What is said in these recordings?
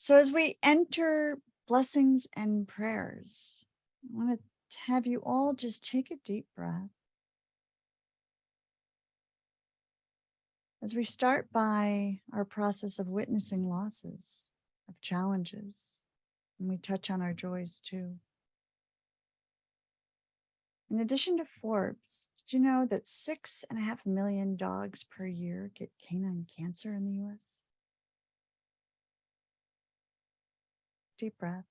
So as we enter blessings and prayers, I want to have you all just take a deep breath as we start by our process of witnessing losses, of challenges, and we touch on our joys too. In addition to Forbes, did you know that 6.5 million dogs per year get canine cancer in the US? Deep breath.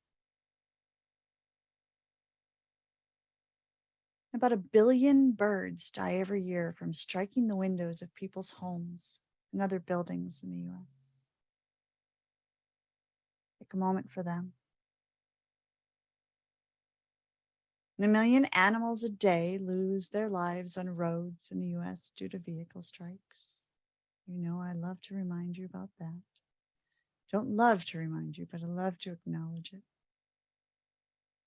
About 1 billion birds die every year from striking the windows of people's homes and other buildings in the US. Take a moment for them. And 1 million animals a day lose their lives on roads in the US due to vehicle strikes. You know, I love to remind you about that. Don't love to remind you, but I love to acknowledge it.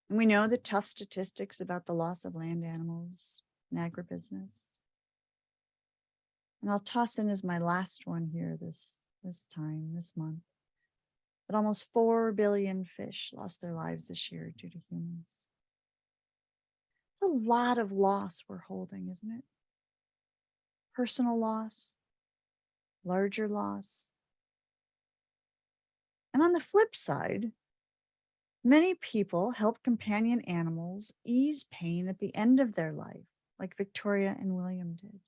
And we know the tough statistics about the loss of land animals and agribusiness. And I'll toss in as my last one here this month, that almost 4 billion fish lost their lives this year due to humans. It's a lot of loss we're holding, isn't it? Personal loss, larger loss. And on the flip side, many people help companion animals ease pain at the end of their life, like Victoria and William did,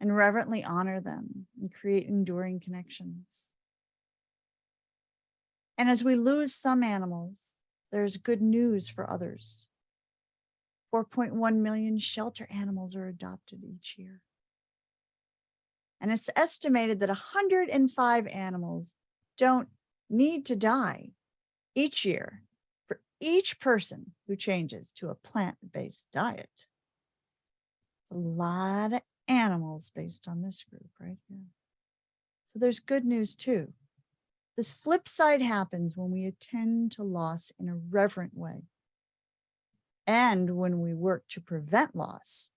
and reverently honor them and create enduring connections. And as we lose some animals, there's good news for others. 4.1 million shelter animals are adopted each year. And it's estimated that 105 animals don't need to die each year for each person who changes to a plant-based diet. A lot of animals based on this group right here. So there's good news too. This flip side happens when we attend to loss in a reverent way, and when we work to prevent loss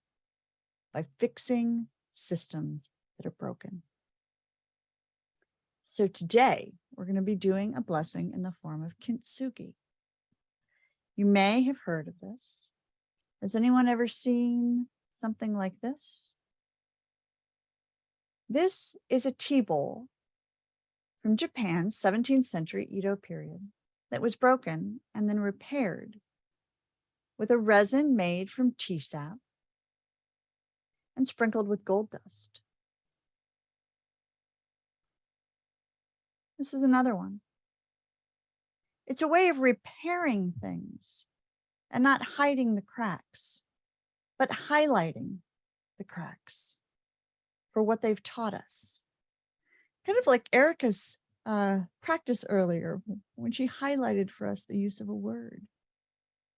by fixing systems that are broken. So today, we're going to be doing a blessing in the form of Kintsuge. You may have heard of this. Has anyone ever seen something like this? This is a tea bowl from Japan's 17th century Edo period that was broken and then repaired with a resin made from tea sap and sprinkled with gold dust. This is another one. It's a way of repairing things and not hiding the cracks, but highlighting the cracks for what they've taught us. Kind of like Erica's practice earlier when she highlighted for us the use of a word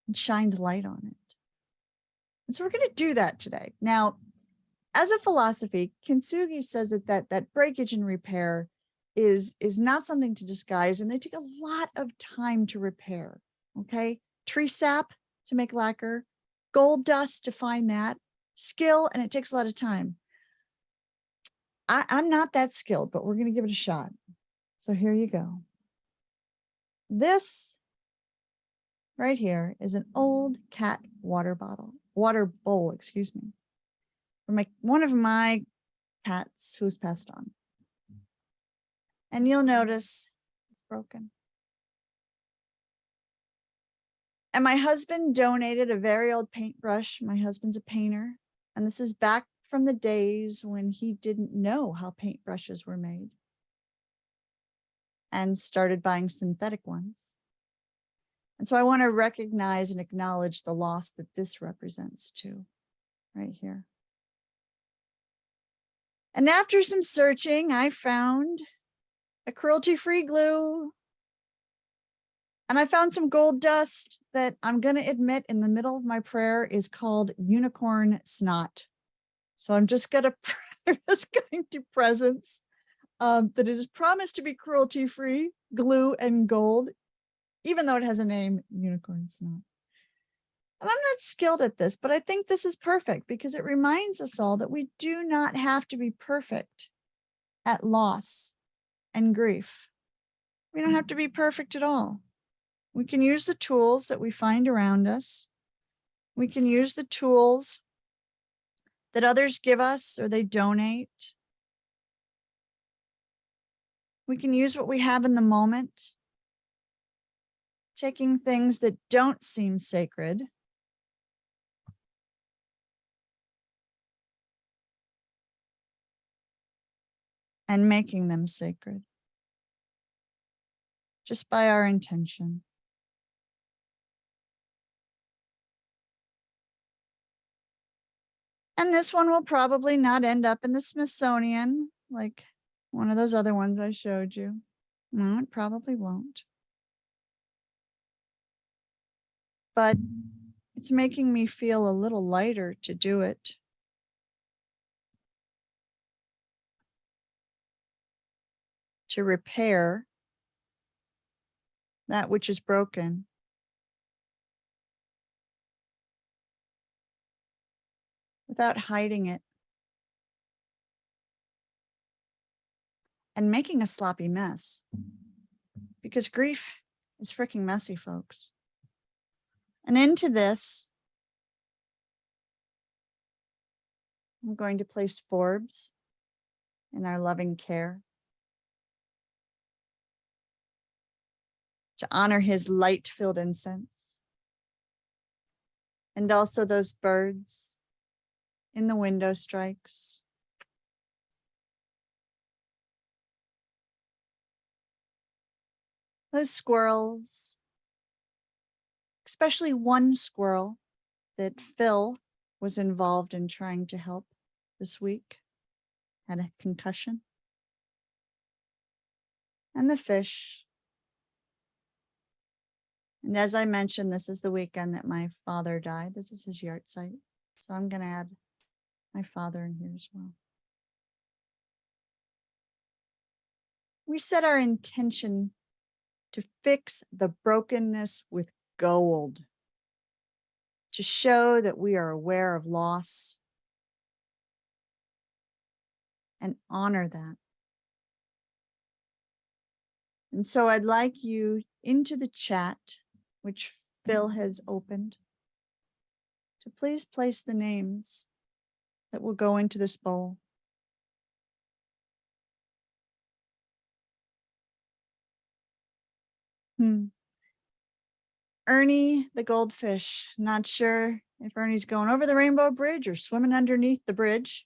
and shined light on it. And so we're going to do that today. Now, as a philosophy, Kintsuge says that breakage and repair is not something to disguise, and they take a lot of time to repair. Okay, tree sap to make lacquer, gold dust to find that, skill, and it takes a lot of time. I'm not that skilled, but we're going to give it a shot. So here you go. This right here is an old cat water bowl, excuse me, from one of my cats who's passed on. And you'll notice it's broken. And my husband donated a very old paintbrush. My husband's a painter. And this is back from the days when he didn't know how paintbrushes were made and started buying synthetic ones. And so I want to recognize and acknowledge the loss that this represents too, right here. And after some searching, I found a cruelty-free glue. And I found some gold dust that I'm going to admit in the middle of my prayer is called unicorn snot. So I'm just going to presence that it is promised to be cruelty-free, glue and gold, even though it has a name, unicorn snot. And I'm not skilled at this, but I think this is perfect because it reminds us all that we do not have to be perfect at loss and grief. We don't have to be perfect at all. We can use the tools that we find around us. We can use the tools that others give us or they donate. We can use what we have in the moment, taking things that don't seem sacred and making them sacred just by our intention. And this one will probably not end up in the Smithsonian like one of those other ones I showed you. No, it probably won't. But it's making me feel a little lighter to do it. To repair that which is broken. Without hiding it. And making a sloppy mess. Because grief is freaking messy, folks. And into this, I'm going to place Forbes in our loving care to honor his light-filled incense. And also those birds in the window strikes. Those squirrels, especially one squirrel that Phil was involved in trying to help this week, had a concussion. And the fish. And as I mentioned, this is the weekend that my father died. This is his yard site. So I'm going to add my father in here as well. We set our intention to fix the brokenness with gold, to show that we are aware of loss and honor that. And so I'd like you into the chat, which Phil has opened, to please place the names that will go into this bowl. Ernie the goldfish. Not sure if Ernie's going over the rainbow bridge or swimming underneath the bridge.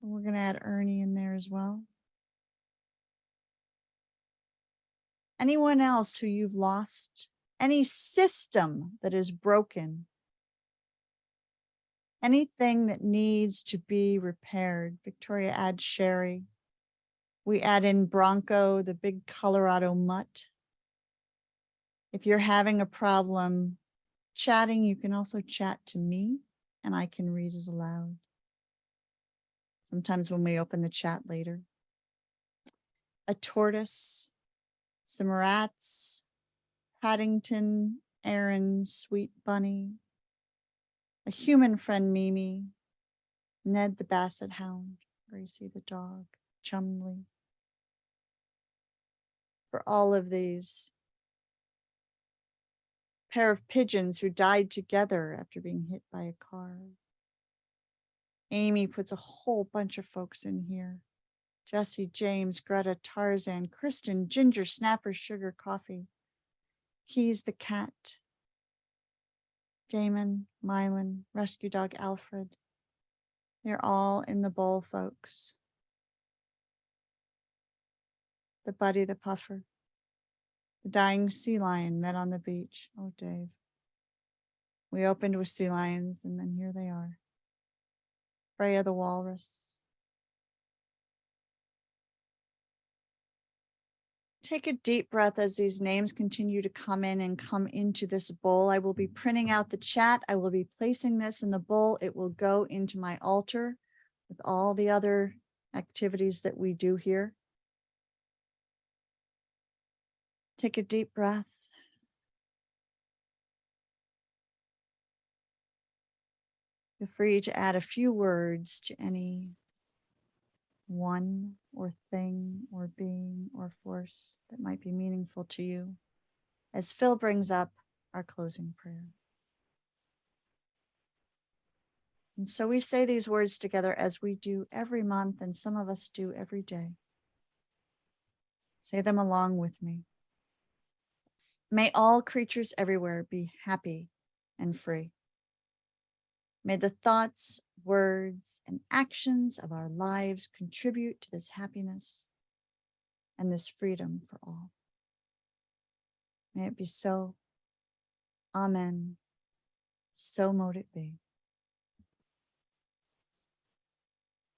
We're going to add Ernie in there as well. Anyone else who you've lost, any system that is broken, anything that needs to be repaired. Victoria adds Sherry. We add in Bronco, the big Colorado mutt. If you're having a problem chatting, you can also chat to me and I can read it aloud. Sometimes when we open the chat later. A tortoise, some rats, Paddington, Aaron, Sweet Bunny, a human friend, Mimi, Ned the Basset Hound, Gracie the dog, Chumley. For all of these, pair of pigeons who died together after being hit by a car. Amy puts a whole bunch of folks in here. Jesse, James, Greta, Tarzan, Kristen, Ginger, Snapper, Sugar, Coffee, Keys the cat, Damon, Mylan, Rescue Dog Alfred. They're all in the bowl, folks. The Buddy the Puffer. The dying sea lion met on the beach. Oh, Dave. We opened with sea lions, and then here they are. Freya the walrus. Take a deep breath as these names continue to come in and come into this bowl. I will be printing out the chat. I will be placing this in the bowl. It will go into my altar with all the other activities that we do here. Take a deep breath. Feel free to add a few words to any one or thing or being or force that might be meaningful to you as Phil brings up our closing prayer. And so we say these words together as we do every month, and some of us do every day. Say them along with me. May all creatures everywhere be happy and free. May the thoughts, words, and actions of our lives contribute to this happiness and this freedom for all. May it be so. Amen. So mote it be.